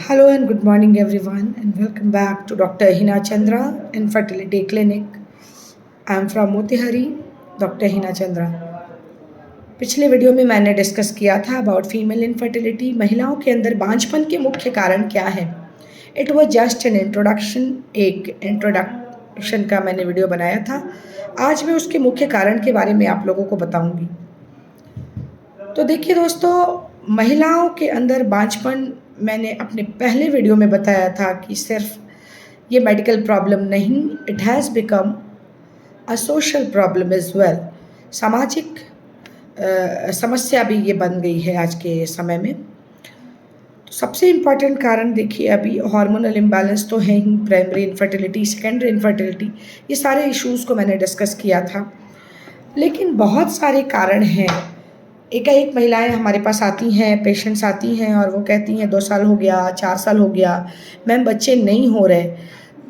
Hello and good morning, everyone, and welcome back to Dr. Hina Chandra Infertility Clinic. I am from Motihari, doctor Hina Chandra. पिछले video में मैंने discuss किया था about female infertility, महिलाओं के अंदर बांझपन के मुख्य कारण क्या है। It was just an introduction, एक इंट्रोडक्शन का मैंने वीडियो बनाया था। आज मैं उसके मुख्य कारण के बारे में आप लोगों को बताऊंगी। तो देखिए दोस्तों, महिलाओं के अंदर बांझपन मैंने अपने पहले वीडियो में बताया था कि सिर्फ ये मेडिकल प्रॉब्लम नहीं, it has become a social problem is well. सामाजिक समस्या भी ये बन गई है आज के समय में। तो सबसे इम्पॉर्टेंट कारण देखिए, अभी हार्मोनल इम्बैलेंस तो है ही, प्राइमरी इनफर्टिलिटी, सेकेंडरी इनफर्टिलिटी, ये सारे इश्यूज़ को मैंने डिस्कस किया था। लेकिन बहुत सारे कारण हैं। एकाएक महिलाएं हमारे पास आती हैं, पेशेंट्स आती हैं और वो कहती हैं 2 साल हो गया, 4 साल हो गया, मैम बच्चे नहीं हो रहे।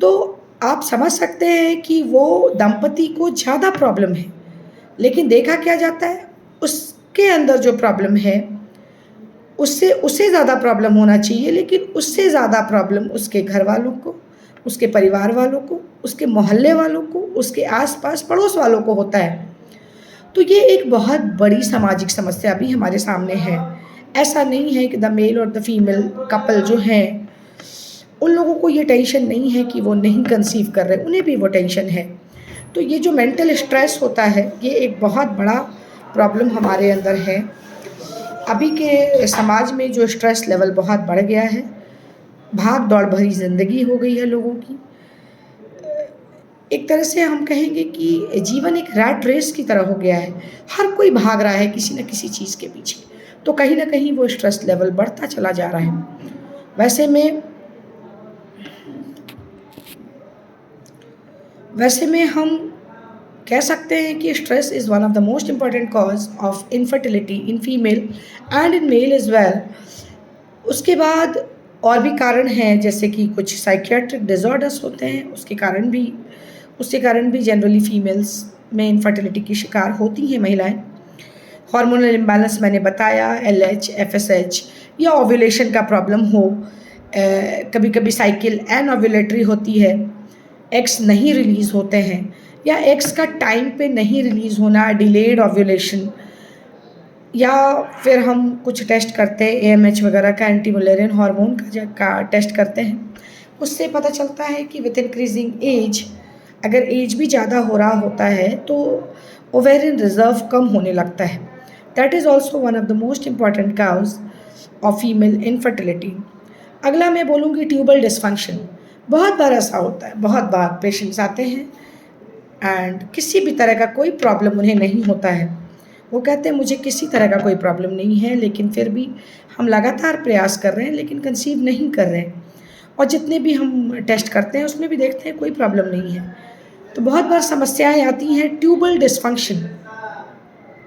तो आप समझ सकते हैं कि वो दंपति को ज़्यादा प्रॉब्लम है। लेकिन देखा क्या जाता है, उसके अंदर जो प्रॉब्लम है उससे उसे ज़्यादा प्रॉब्लम होना चाहिए, लेकिन उससे ज़्यादा प्रॉब्लम उसके घर वालों को, उसके परिवार वालों को, उसके मोहल्ले वालों को, उसके आसपास पड़ोस वालों को होता है। तो ये एक बहुत बड़ी सामाजिक समस्या भी हमारे सामने है। ऐसा नहीं है कि द मेल और द फीमेल कपल जो हैं, उन लोगों को ये टेंशन नहीं है कि वो नहीं कंसीव कर रहे, उन्हें भी वो टेंशन है। तो ये जो मेंटल स्ट्रेस होता है, ये एक बहुत बड़ा प्रॉब्लम हमारे अंदर है। अभी के समाज में जो स्ट्रेस लेवल बहुत बढ़ गया है, भाग दौड़ भरी ज़िंदगी हो गई है लोगों की। एक तरह से हम कहेंगे कि जीवन एक रैट रेस की तरह हो गया है। हर कोई भाग रहा है किसी न किसी चीज़ के पीछे, तो कहीं न कहीं वो स्ट्रेस लेवल बढ़ता चला जा रहा है। वैसे में हम कह सकते हैं कि stress is one of the most important cause of infertility in female and in male is well. उसके बाद और भी कारण हैं, जैसे कि कुछ साइकियाट्रिक डिसऑर्डर्स होते हैं, उसके कारण भी जनरली फीमेल्स में इनफर्टिलिटी की शिकार होती हैं महिलाएं। हार्मोनल इम्बैलेंस मैंने बताया, LH, FSH या ओव्यूलेशन का प्रॉब्लम हो, कभी कभी साइकिल एनओव्यूलेटरी होती है, एग्स नहीं रिलीज़ होते हैं, या एग्स का टाइम पे नहीं रिलीज़ होना, डिलेड ओव्यूलेशन, या फिर हम कुछ टेस्ट करते हैं AMH वगैरह का, एंटी मुलेरियन हार्मोन का टेस्ट करते हैं। उससे पता चलता है कि विद इंक्रीजिंग एज, अगर एज भी ज़्यादा हो रहा होता है तो ओवेरियन रिजर्व कम होने लगता है। That is also one of the most important cause of female infertility. अगला मैं बोलूँगी ट्यूबल डिसफंक्शन। बहुत बार ऐसा होता है, बहुत बार पेशेंट्स आते हैं एंड किसी भी तरह का कोई प्रॉब्लम उन्हें नहीं होता है। वो कहते हैं मुझे किसी तरह का कोई प्रॉब्लम नहीं है, लेकिन फिर भी हम लगातार प्रयास कर रहे हैं लेकिन कंसीव नहीं कर रहे हैं, और जितने भी हम टेस्ट करते हैं उसमें भी देखते हैं कोई प्रॉब्लम नहीं है। तो बहुत बार समस्याएं आती हैं ट्यूबल डिसफंक्शन।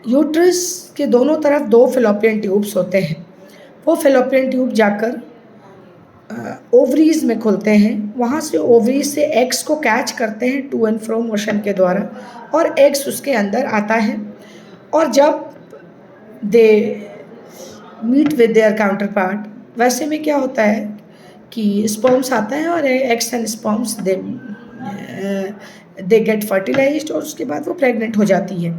यूट्रस के दोनों तरफ 2 फेलोपियन ट्यूब्स होते हैं। वो फेलोपियन ट्यूब जाकर ओवरीज में खुलते हैं, वहाँ से ओवरीज से एग्स को कैच करते हैं टू एंड फ्रो मोशन के द्वारा, और एग्स उसके अंदर आता है। और जब they meet with their counterpart, वैसे में क्या होता है कि स्पर्म्स आता है और eggs and sperms they get fertilized, और उसके बाद वो प्रेग्नेंट हो जाती है।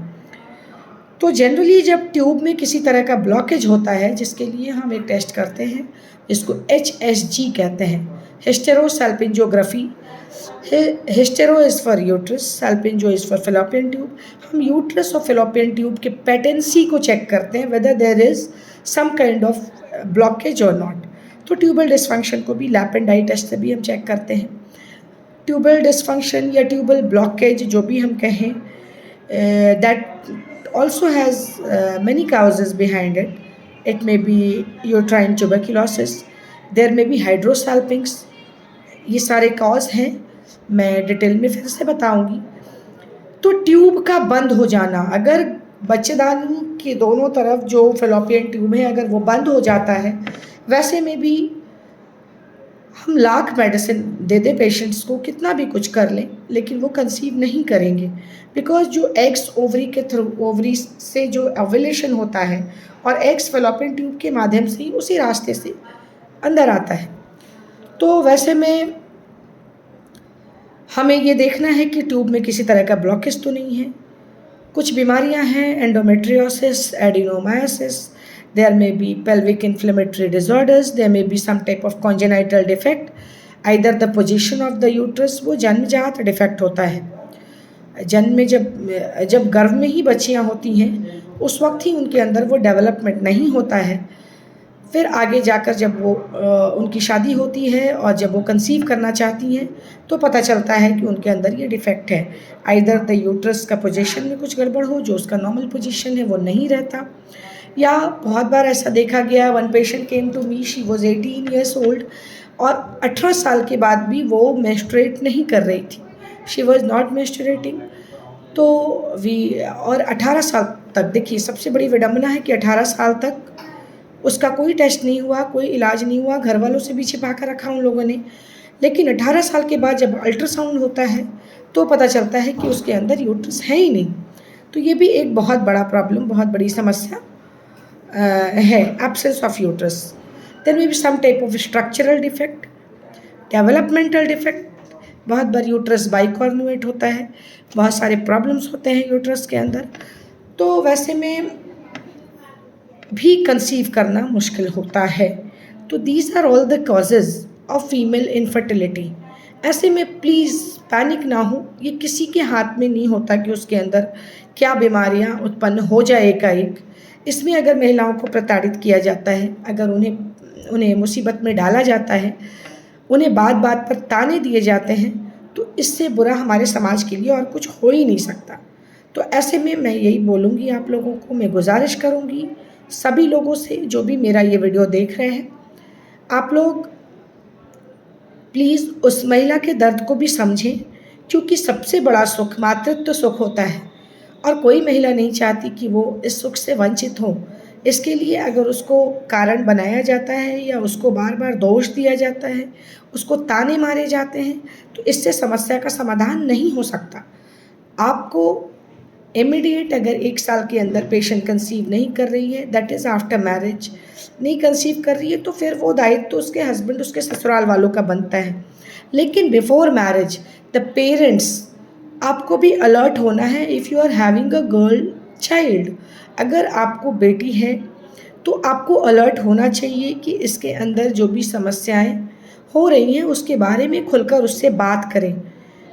तो जनरली जब ट्यूब में किसी तरह का ब्लॉकेज होता है, जिसके लिए हम एक टेस्ट करते हैं जिसको HSG कहते हैं, hysterosalpingography. Hystero is for uterus, salpingo is for fallopian tube. हम यूट्रस और फेलोपियन ट्यूब के पेटेंसी को चेक करते हैं, whether there is some kind of blockage और नॉट। तो ट्यूबल डिसफंक्शन को भी लैप एंड डाई टेस्ट से भी हम चेक करते हैं। ट्यूबल डिसफंक्शन या ट्यूबल ब्लॉकेज जो भी हम कहें, that also has many causes behind it. It may be uterine tuberculosis, there may be hydrosalpinx, ये सारे कॉज हैं, मैं डिटेल में फिर से बताऊंगी। तो ट्यूब का बंद हो जाना, अगर बच्चेदानी के दोनों तरफ जो फेलोपियन ट्यूब है अगर वो बंद हो जाता है, वैसे में भी हम लाख मेडिसिन दे दें पेशेंट्स को, कितना भी कुछ कर लें, लेकिन वो कंसीव नहीं करेंगे, बिकॉज जो एग्स ओवरी के थ्रू, ओवरी से जो ओव्यूलेशन होता है और एग्स फेलोपियन ट्यूब के माध्यम से ही उसी रास्ते से अंदर आता है। तो वैसे में हमें ये देखना है कि ट्यूब में किसी तरह का ब्लॉकेज तो नहीं है। कुछ बीमारियां हैं, endometriosis, adenomyosis, there may be pelvic inflammatory disorders, there may be some type of congenital defect, either the position of the uterus, वो जन्मजात डिफेक्ट होता है। जन्म में जब गर्भ में ही बच्चियां होती हैं उस वक्त ही उनके अंदर वो डेवलपमेंट नहीं होता है। फिर आगे जाकर जब वो उनकी शादी होती है और जब वो कंसीव करना चाहती हैं तो पता चलता है कि उनके अंदर ये डिफेक्ट है। आइदर द यूट्रस का पोजीशन में कुछ गड़बड़ हो, जो उसका नॉर्मल पोजीशन है वो नहीं रहता, या बहुत बार ऐसा देखा गया, one patient came to me, she was 18 years old और 18 साल के बाद भी वो मेंस्ट्रुएट नहीं कर रही थी, शी वाज नॉट मेंस्ट्रुएटिंग। तो और 18 साल तक, देखिए सबसे बड़ी विडंबना है कि 18 साल तक उसका कोई टेस्ट नहीं हुआ, कोई इलाज नहीं हुआ, घर वालों से भी छिपा कर रखा उन लोगों ने। लेकिन 18 साल के बाद जब अल्ट्रासाउंड होता है तो पता चलता है कि उसके अंदर यूट्रस है ही नहीं। तो ये भी एक बहुत बड़ा प्रॉब्लम, बहुत बड़ी समस्या है, absence of uterus. There may be some type of structural defect, developmental defect. बहुत बार यूट्रस बाइकॉर्नुएट होता है, बहुत सारे प्रॉब्लम्स होते हैं यूट्रस के अंदर। तो वैसे में भी कंसीव करना मुश्किल होता है। तो these are all the causes of female infertility. ऐसे में प्लीज़ पैनिक ना हो, ये किसी के हाथ में नहीं होता कि उसके अंदर क्या बीमारियां उत्पन्न हो जाए एकाएक। इसमें अगर महिलाओं को प्रताड़ित किया जाता है, अगर उन्हें मुसीबत में डाला जाता है, उन्हें बात बात पर ताने दिए जाते हैं, तो इससे बुरा हमारे समाज के लिए और कुछ हो ही नहीं सकता। तो ऐसे में मैं यही बोलूँगी आप लोगों को, मैं गुजारिश करूँगी सभी लोगों से जो भी मेरा ये वीडियो देख रहे हैं, आप लोग प्लीज़ उस महिला के दर्द को भी समझें, क्योंकि सबसे बड़ा सुख मातृत्व सुख होता है और कोई महिला नहीं चाहती कि वो इस सुख से वंचित हो। इसके लिए अगर उसको कारण बनाया जाता है या उसको बार बार दोष दिया जाता है, उसको ताने मारे जाते हैं, तो इससे समस्या का समाधान नहीं हो सकता। आपको इमीडिएट अगर 1 साल के अंदर पेशेंट कंसीव नहीं कर रही है, दैट इज़ आफ्टर मैरिज नहीं कंसीव कर रही है, तो फिर वो दायित्व तो उसके हस्बैंड, उसके ससुराल वालों का बनता है। लेकिन बिफोर मैरिज द पेरेंट्स, आपको भी अलर्ट होना है। If you are having a girl child, अगर आपको बेटी है तो आपको अलर्ट होना चाहिए कि इसके अंदर जो भी समस्याएं हो रही हैं उसके बारे में खुलकर उससे बात करें।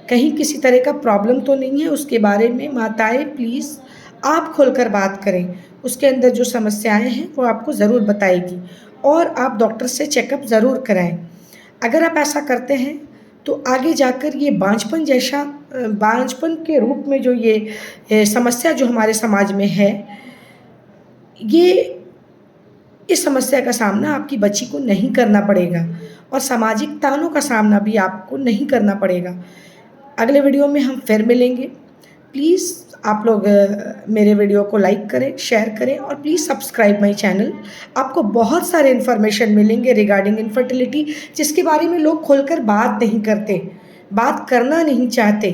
कहीं किसी तरह का प्रॉब्लम तो नहीं है उसके बारे में माताएं प्लीज़ आप खुलकर बात करें। उसके अंदर जो समस्याएं हैं वो आपको ज़रूर बताएगी और आप डॉक्टर से चेकअप ज़रूर कराएं। अगर आप ऐसा करते हैं तो आगे जाकर ये बांझपन के रूप में जो ये समस्या जो हमारे समाज में है, ये इस समस्या का सामना आपकी बच्ची को नहीं करना पड़ेगा और सामाजिक तानों का सामना भी आपको नहीं करना पड़ेगा। अगले वीडियो में हम फिर मिलेंगे। प्लीज़ आप लोग मेरे वीडियो को लाइक करें, शेयर करें और प्लीज़ सब्सक्राइब माय चैनल। आपको बहुत सारे इन्फॉर्मेशन मिलेंगे रिगार्डिंग इनफर्टिलिटी, जिसके बारे में लोग खुलकर बात नहीं करते, बात करना नहीं चाहते,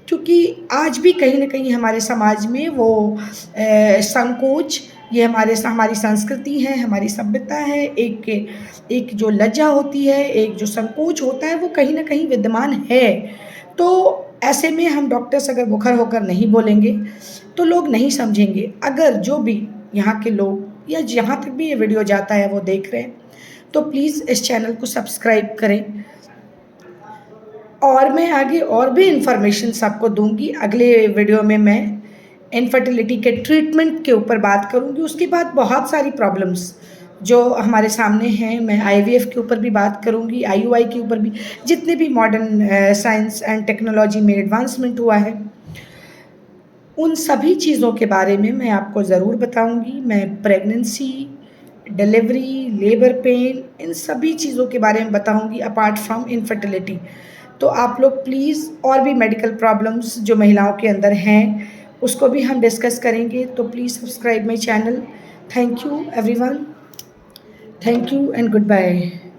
क्योंकि आज भी कहीं ना कहीं हमारे समाज में वो संकोच, ये हमारी संस्कृति है, हमारी सभ्यता है, एक जो लज्जा होती है, एक जो संकोच होता है, वो कहीं ना कहीं विद्यमान है। तो ऐसे में हम डॉक्टर्स अगर मुखर होकर नहीं बोलेंगे तो लोग नहीं समझेंगे। अगर जो भी यहाँ के लोग या जहाँ तक भी ये वीडियो जाता है वो देख रहे हैं, तो प्लीज़ इस चैनल को सब्सक्राइब करें और मैं आगे और भी इंफॉर्मेशन आपको दूंगी। अगले वीडियो में मैं इनफर्टिलिटी के ट्रीटमेंट के ऊपर बात करूंगी। उसके बाद बहुत सारी प्रॉब्लम्स जो हमारे सामने हैं, मैं IVF के ऊपर भी बात करूंगी, IUI के ऊपर भी, जितने भी मॉडर्न साइंस एंड टेक्नोलॉजी में एडवांसमेंट हुआ है उन सभी चीज़ों के बारे में मैं आपको ज़रूर बताऊंगी। मैं प्रेगनेंसी, डिलीवरी, लेबर पेन, इन सभी चीज़ों के बारे में बताऊंगी अपार्ट फ्रॉम इनफर्टिलिटी। तो आप लोग प्लीज़, और भी मेडिकल प्रॉब्लम्स जो महिलाओं के अंदर हैं उसको भी हम डिस्कस करेंगे। तो please subscribe my channel. Thank you everyone, thank you and good bye.